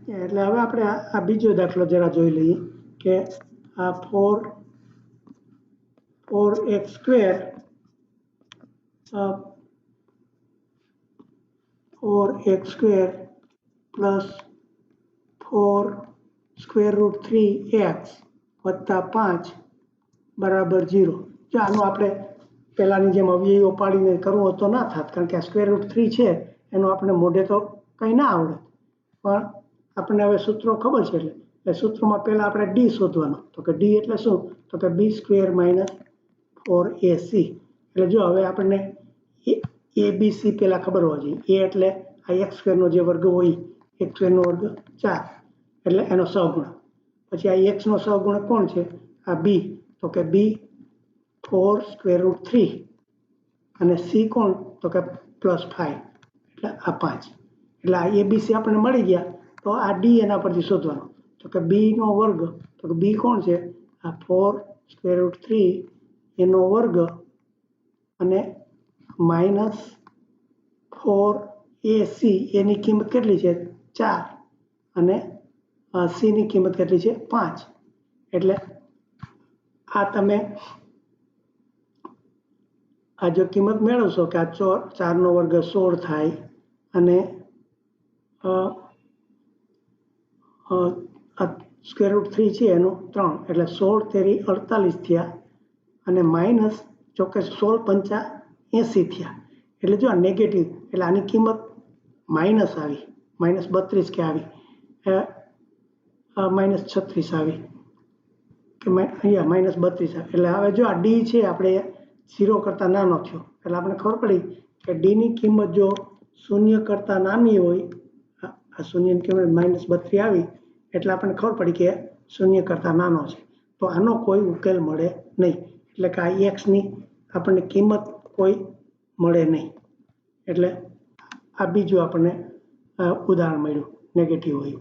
એટલે હવે આપણે આ બીજો દાખલો જરા જોઈ લઈએ કે આ 4x square 4x square plus 4 square root 3x વત્તા 5 બરાબર 0. જો આનું આપણે પહેલાંની જેમ અવયવો પાડીને કરવું હોય તો ના થાત, કારણ કે આ સ્ક્વેર રૂટ 3 છે એનું આપણે મોઢે તો કંઈ ના આવડે, પણ આપણને હવે સૂત્રો ખબર છે એટલે સૂત્રમાં પહેલાં આપણે ડી શોધવાનું. તો કે ડી એટલે શું? તો કે બી સ્ક્વેર માઇનસ 4ac. એટલે જો હવે આપણને એ બી સી પહેલાં ખબર હોવા જોઈએ. એ એટલે આ એક્સ સ્ક્વેરનો જે વર્ગ હોય, એક્સ સ્ક્વેરનો વર્ગ 4 એટલે એનો સહગુણક. પછી આ એક્સનો સહગુણક કોણ છે? આ બી. તો કે બી 4 સ્ક્વેર રૂટ 3 અને સી કોણ? તો કે પ્લસ 5 એટલે આ 5. એટલે આ એબીસી આપણને મળી ગયા. તો આ ડી એના પરથી શોધવાનું. તો કે બીનો વર્ગ, તો કે બી કોણ છે? આ 4 સ્ક્વેર રૂટ 3 એનો વર્ગ અને માઇનસ 4ac એની કિંમત કેટલી છે? 4 અને સીની કિંમત કેટલી છે? 5. એટલે આ તમે આ જો કિંમત મેળવશો કે આ 4નો વર્ગ 16 થાય અને સ્ક્વેર રૂટ 3 છે એનું 3 એટલે 16 તેરી 48 થયા અને માઇનસ ચોક્કસ 16 પંચા 80 થયા. એટલે જો આ નેગેટિવ એટલે આની કિંમત માઇનસ આવી, માઇનસ 32 કે આવી, માઇનસ 36 આવી કે અહીંયા માઇનસ 32 આવી. એટલે હવે જો આ ડી છે આપણે 0 કરતાં નાનો થયો એટલે આપણે ખબર પડી કે ડીની કિંમત જો 0 કરતાં નાની હોય, આ શૂન્યની કિંમત માઇનસ 32 આવી એટલે આપણને ખબર પડી કે 0 કરતાં નાનો છે. તો આનો કોઈ ઉકેલ મળે નહીં. એટલે કે આ એક્સની આપણને કિંમત કોઈ મળે નહીં. એટલે આ બીજું આપણને ઉદાહરણ મળ્યું નેગેટિવ હોય.